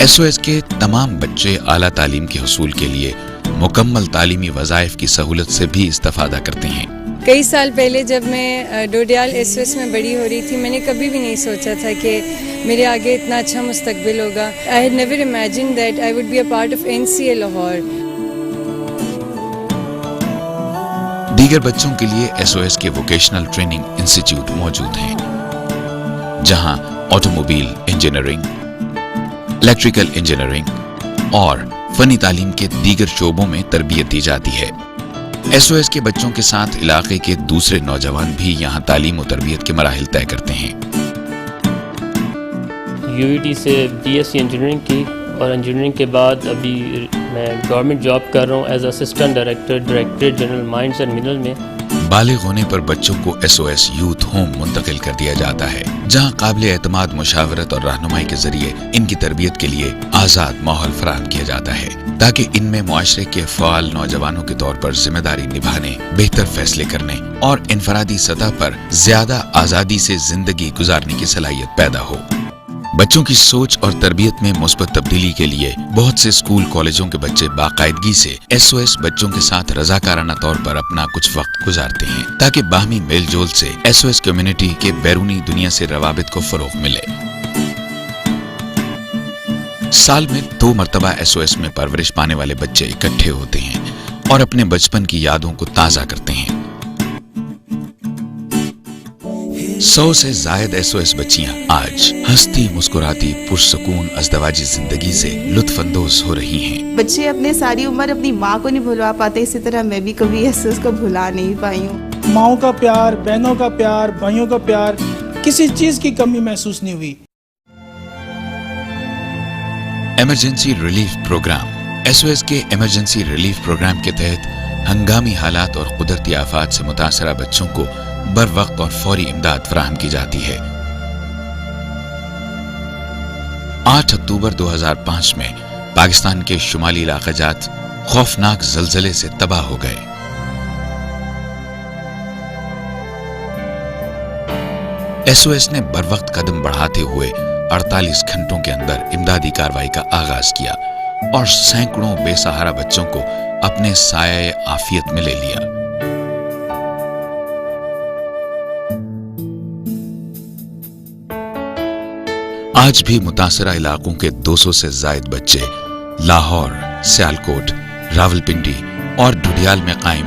SOS کے تمام بچے اعلیٰ تعلیم کے حصول کے لیے مکمل تعلیمی وظائف کی سہولت سے بھی استفادہ کرتے ہیں۔ کئی سال پہلے جب میں ڈوڈیال SOS میں بڑی ہو رہی تھی، میں نے کبھی بھی نہیں سوچا تھا کہ میرے آگے اتنا اچھا مستقبل ہوگا۔ I had never imagined that I would be a part of NCA Lahore. دیگر بچوں کے لیے SOS کے ووکیشنل ٹریننگ انسٹیٹیوٹ موجود ہیں، جہاں auto mobile engineering, electrical engineering اور فنی تعلیم کے دیگر شعبوں میں تربیت دی جاتی ہے۔ SOS کے بچوں کے ساتھ علاقے کے دوسرے نوجوان بھی یہاں تعلیم و تربیت کے مراحل طے کرتے ہیں۔ UET سے BSc انجینئرنگ کی، اور انجینئرنگ کے بعد ابھی میں گورنمنٹ جاب کر رہا ہوں as assistant director general mines and mineral میں۔ بالغ ہونے پر بچوں کو SOS یوتھ ہوم منتقل کر دیا جاتا ہے، جہاں قابل اعتماد مشاورت اور رہنمائی کے ذریعے ان کی تربیت کے لیے آزاد ماحول فراہم کیا جاتا ہے، تاکہ ان میں معاشرے کے فعال نوجوانوں کے طور پر ذمہ داری نبھانے، بہتر فیصلے کرنے اور انفرادی سطح پر زیادہ آزادی سے زندگی گزارنے کی صلاحیت پیدا ہو۔ بچوں کی سوچ اور تربیت میں مثبت تبدیلی کے لیے بہت سے اسکول کالجوں کے بچے باقاعدگی سے SOS بچوں کے ساتھ رضاکارانہ طور پر اپنا کچھ وقت گزارتے ہیں، تاکہ باہمی میل جول سے SOS کمیونٹی کے بیرونی دنیا سے روابط کو فروغ ملے۔ سال میں 2 مرتبہ SOS میں پرورش پانے والے بچے اکٹھے ہوتے ہیں اور اپنے بچپن کی یادوں کو تازہ کرتے ہیں۔ 100 سے زائد SOS بچیاں آج ہنستی مسکراتی پرسکون ازدواجی زندگی سے لطف اندوز ہو رہی ہیں۔ بچے اپنے ساری عمر اپنی ماں کو نہیں بھلوا پاتے، اسی طرح میں بھی کبھی SOS کو بھلا نہیں پائی ہوں۔ ماؤں کا پیار، بہنوں کا پیار، بھائیوں کا پیار، کسی چیز کی کمی محسوس نہیں ہوئی۔ ایمرجنسی ریلیف پروگرام SOS کے ایمرجنسی ریلیف پروگرام کے تحت ہنگامی حالات اور قدرتی آفات سے متاثرہ بچوں کو بر وقت اور فوری امداد فراہم کی جاتی ہے۔ 8 اکتوبر 2005 میں پاکستان کے شمالی علاقہ جات خوفناک زلزلے سے تباہ ہو گئے۔ SOS نے بر وقت قدم بڑھاتے ہوئے 48 گھنٹوں کے اندر امدادی کارروائی کا آغاز کیا اور سینکڑوں بے سہارا بچوں کو اپنے سایہ عافیت میں لے لیا۔ آج بھی متاثرہ علاقوں کے 200 سے زائد بچے لاہور، سیالکوٹ، راولپنڈی اور ڈھڈیال میں قائم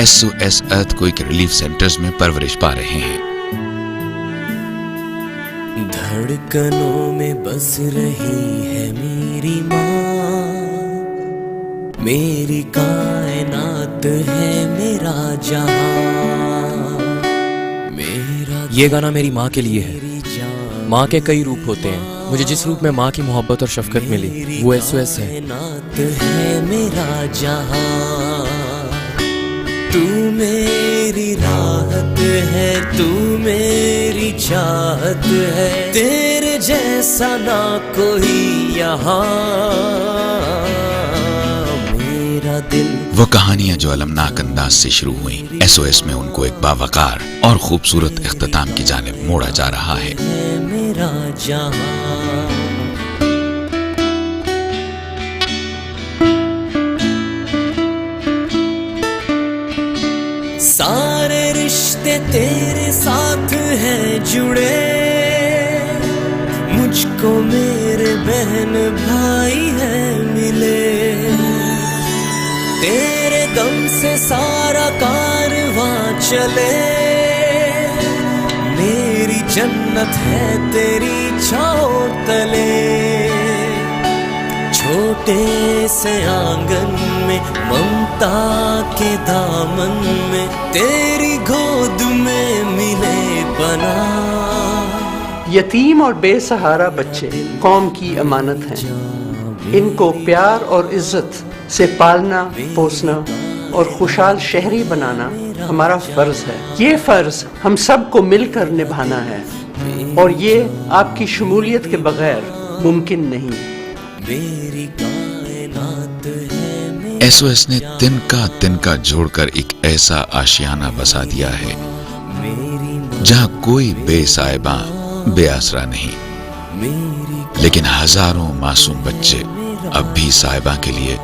SOS ارتھکوئک ریلیف سینٹرز میں پرورش پا رہے ہیں۔ دھڑکنوں میں بس رہی ہے میری ماں، میری کائنات ہے میرا جہاں، یہ گانا میری ماں کے لیے ہے۔ ماں کے کئی روپ ہوتے ہیں، مجھے جس روپ میں ماں کی محبت اور شفقت ملی وہ SOS ہے۔ کائنات ہے میرا جہاں، تو میری راحت ہے، تو میری چاہت ہے، تیرے جیسا نہ کوئی یہاں، میرا دل۔ وہ کہانیاں جو المناک انداز سے شروع ہوئیں، SOS میں ان کو ایک باوقار اور خوبصورت اختتام کی جانب موڑا جا رہا ہے۔ میرا جہاں سارے رشتے تیرے ساتھ ہیں جڑے، مجھ کو میرے بہن بھائی ہیں ملے، تیرے دم سے سارا کارواں چلے، میری جنت ہے تیری چھاؤں تلے، چھوٹے سے آنگن میں ممتا کے دامن میں، تیری گود میں ملے پناہ۔ یتیم اور بے سہارا بچے قوم کی امانت ہیں، ان کو پیار اور عزت سے پالنا، پوسنا اور خوشحال شہری بنانا ہمارا فرض ہے۔ یہ فرض ہم سب کو مل کر نبھانا ہے، اور یہ آپ کی شمولیت کے بغیر ممکن نہیں۔ SOS نے تنکا جوڑ کر ایک ایسا آشیانہ بسا دیا ہے جہاں کوئی بے سائباں، بے آسرا نہیں۔ لیکن ہزاروں معصوم بچے اب بھی صاحبہ کے لیے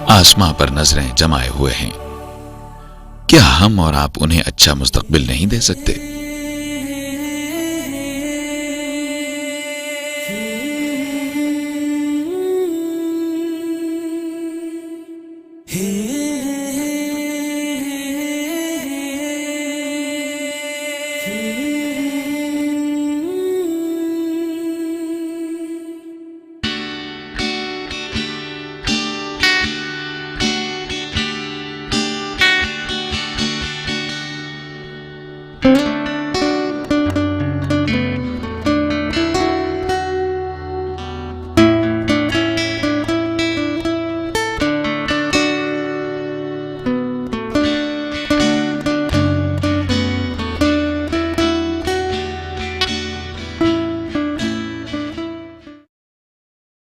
آسماں پر نظریں جمائے ہوئے ہیں. کیا ہم اور آپ انہیں اچھا مستقبل نہیں دے سکتے؟